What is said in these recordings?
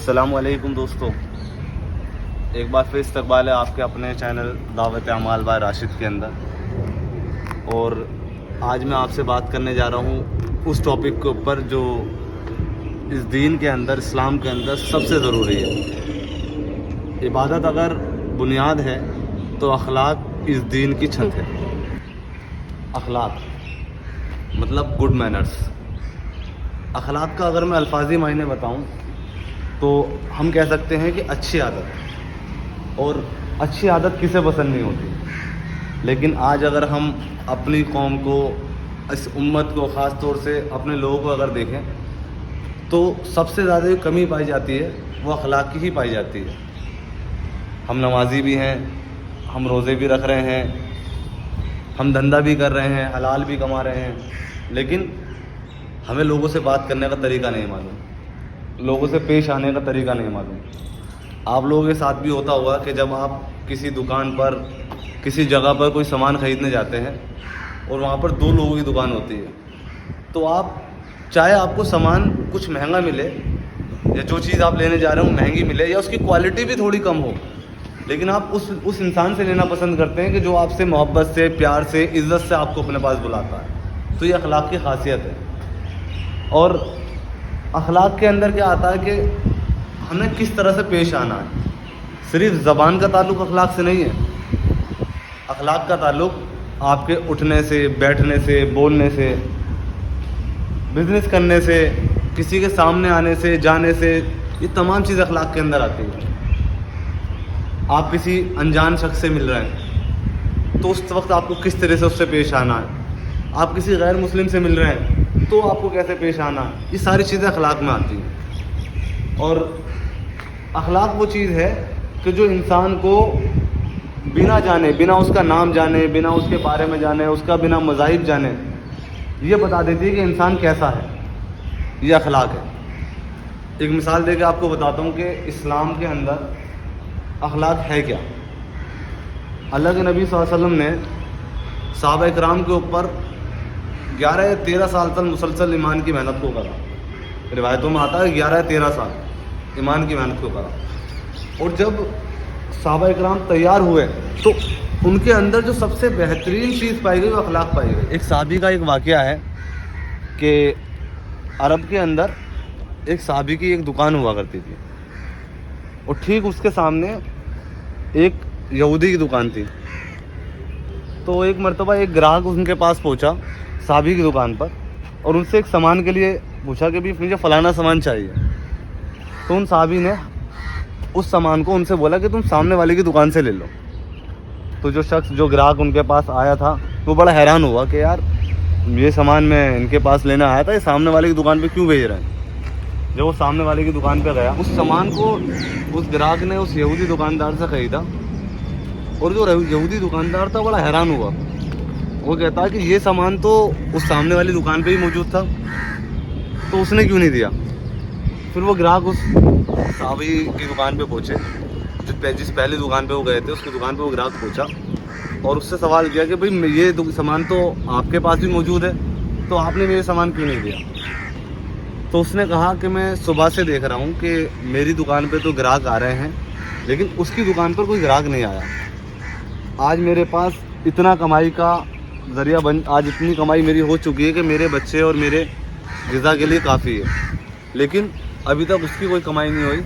السلام علیکم دوستو، ایک بار پھر استقبال ہے آپ کے اپنے چینل دعوت اعمال بائی راشد کے اندر۔ اور آج میں آپ سے بات کرنے جا رہا ہوں اس ٹاپک کے اوپر جو اس دین کے اندر، اسلام کے اندر سب سے ضروری ہے۔ عبادت اگر بنیاد ہے تو اخلاق اس دین کی چھت ہے۔ اخلاق مطلب گڈ مینرز۔ اخلاق کا اگر میں الفاظی معنی بتاؤں تو ہم کہہ سکتے ہیں کہ اچھی عادت، اور اچھی عادت کسے پسند نہیں ہوتی، لیکن آج اگر ہم اپنی قوم کو، اس امت کو، خاص طور سے اپنے لوگوں کو اگر دیکھیں تو سب سے زیادہ جو کمی پائی جاتی ہے وہ اخلاق کی ہی پائی جاتی ہے۔ ہم نمازی بھی ہیں، ہم روزے بھی رکھ رہے ہیں، ہم دھندا بھی کر رہے ہیں، حلال بھی کما رہے ہیں، لیکن ہمیں لوگوں سے بات کرنے کا طریقہ نہیں معلوم، لوگوں سے پیش آنے کا طریقہ نہیں معلوم۔ آپ لوگوں کے ساتھ بھی ہوتا ہوگا کہ جب آپ کسی دکان پر، کسی جگہ پر کوئی سامان خریدنے جاتے ہیں اور وہاں پر دو لوگوں کی دکان ہوتی ہے، تو آپ چاہے آپ کو سامان کچھ مہنگا ملے یا جو چیز آپ لینے جا رہے ہوں مہنگی ملے یا اس کی کوالٹی بھی تھوڑی کم ہو، لیکن آپ اس انسان سے لینا پسند کرتے ہیں کہ جو آپ سے محبت سے، پیار سے، عزت سے آپ کو اپنے پاس بلاتا ہے۔ تو یہ اخلاق کی خاصیت ہے۔ اور اخلاق کے اندر کیا آتا ہے کہ ہمیں کس طرح سے پیش آنا ہے۔ صرف زبان کا تعلق اخلاق سے نہیں ہے، اخلاق کا تعلق آپ کے اٹھنے سے، بیٹھنے سے، بولنے سے، بزنس کرنے سے، کسی کے سامنے آنے سے، جانے سے، یہ تمام چیز اخلاق کے اندر آتی ہے۔ آپ کسی انجان شخص سے مل رہے ہیں تو اس وقت آپ کو کس طرح سے اس سے پیش آنا ہے۔ آپ کسی غیر مسلم سے مل رہے ہیں تو آپ کو کیسے پیش آنا ہے، یہ ساری چیزیں اخلاق میں آتی ہیں۔ اور اخلاق وہ چیز ہے کہ جو انسان کو بنا جانے، بنا اس کا نام جانے، بنا اس کے بارے میں جانے، اس کا بنا مذاہب جانے، یہ بتا دیتی ہے کہ انسان کیسا ہے۔ یہ اخلاق ہے۔ ایک مثال دے کے آپ کو بتاتا ہوں کہ اسلام کے اندر اخلاق ہے کیا۔ اللہ کے نبی صلی اللہ علیہ وسلم نے صحابہ کرام کے اوپر 11 یا 13 سال تک مسلسل ایمان کی محنت کو کرا۔ روایتوں میں آتا ہے 11 یا 13 سال ایمان کی محنت کو کرا، اور جب صحابہ کرام تیار ہوئے تو ان کے اندر جو سب سے بہترین چیز پائی گئی وہ اخلاق پائی گئی۔ ایک صحابی کا ایک واقعہ ہے کہ عرب کے اندر ایک صحابی کی ایک دکان ہوا کرتی تھی، اور ٹھیک اس کے سامنے ایک یہودی کی دکان تھی۔ تو ایک مرتبہ ایک گراہک ان کے پاس پہنچا صحابی کی دکان پر، اور ان سے ایک سامان کے لیے پوچھا کہ بھی مجھے فلانا سامان چاہیے۔ تو ان صحابی نے اس سامان کو ان سے بولا کہ تم سامنے والے کی دکان سے لے لو۔ تو جو شخص، جو گراہک ان کے پاس آیا تھا، وہ بڑا حیران ہوا کہ یار یہ سامان میں ان کے پاس لینا آیا تھا، یہ سامنے والے کی دکان پہ کیوں بھیج رہے ہیں۔ جب وہ سامنے والے کی دکان پہ گیا، اس سامان کو اس گراہک نے اس یہودی دکاندار سے خریدا، اور جو یہودی دکاندار تھا بڑا حیران ہوا۔ وہ کہتا ہے کہ یہ سامان تو اس سامنے والی دکان پہ ہی موجود تھا، تو اس نے کیوں نہیں دیا۔ پھر وہ گراہک اس صحابی کی دکان پہ پہنچے، جس پہلی دکان پہ وہ گئے تھے اس کی دکان پہ وہ گراہک پہنچا، اور اس سے سوال کیا کہ بھئی یہ سامان تو آپ کے پاس بھی موجود ہے، تو آپ نے میرے سامان کیوں نہیں دیا۔ تو اس نے کہا کہ میں صبح سے دیکھ رہا ہوں کہ میری دکان پہ تو گراہک آ رہے ہیں، لیکن اس کی دکان پر کوئی گراہک نہیں آیا۔ آج میرے پاس اتنا کمائی کا ذریعہ آج اتنی کمائی میری ہو چکی ہے کہ میرے بچے اور میرے غذا کے لیے کافی ہے، لیکن ابھی تک اس کی کوئی کمائی نہیں ہوئی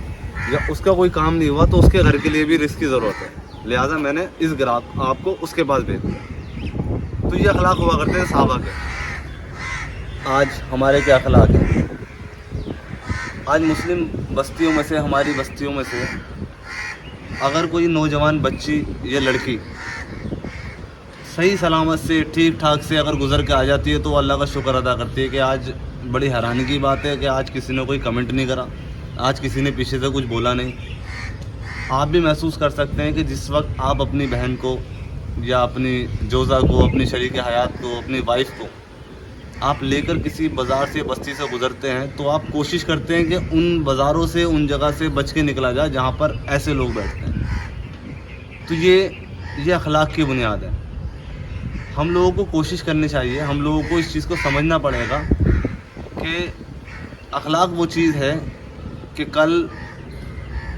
یا اس کا کوئی کام نہیں ہوا، تو اس کے گھر کے لیے بھی رزق کی ضرورت ہے، لہٰذا میں نے اس گراہک آپ کو اس کے پاس بھیج دیا۔ تو یہ اخلاق ہوا کرتے ہیں صحابہ کے۔ آج ہمارے کیا اخلاق ہیں؟ آج مسلم بستیوں میں سے، ہماری بستیوں میں سے اگر کوئی نوجوان بچی یا لڑکی صحیح سلامت سے، ٹھیک ٹھاک سے اگر گزر کے آ جاتی ہے تو وہ اللہ کا شکر ادا کرتی ہے کہ آج بڑی حیرانی کی بات ہے کہ آج کسی نے کوئی کمنٹ نہیں کرا، آج کسی نے پیچھے سے کچھ بولا نہیں۔ آپ بھی محسوس کر سکتے ہیں کہ جس وقت آپ اپنی بہن کو یا اپنی جوزہ کو، اپنی شریک حیات کو، اپنی وائف کو آپ لے کر کسی بازار سے، بستی سے گزرتے ہیں، تو آپ کوشش کرتے ہیں کہ ان بازاروں سے، ان جگہ سے بچ کے نکلا جائے جہاں پر ایسے لوگ بیٹھتے ہیں۔ تو یہ اخلاق کی بنیاد ہے۔ ہم لوگوں کو کوشش کرنی چاہیے، ہم لوگوں کو اس چیز کو سمجھنا پڑے گا کہ اخلاق وہ چیز ہے کہ کل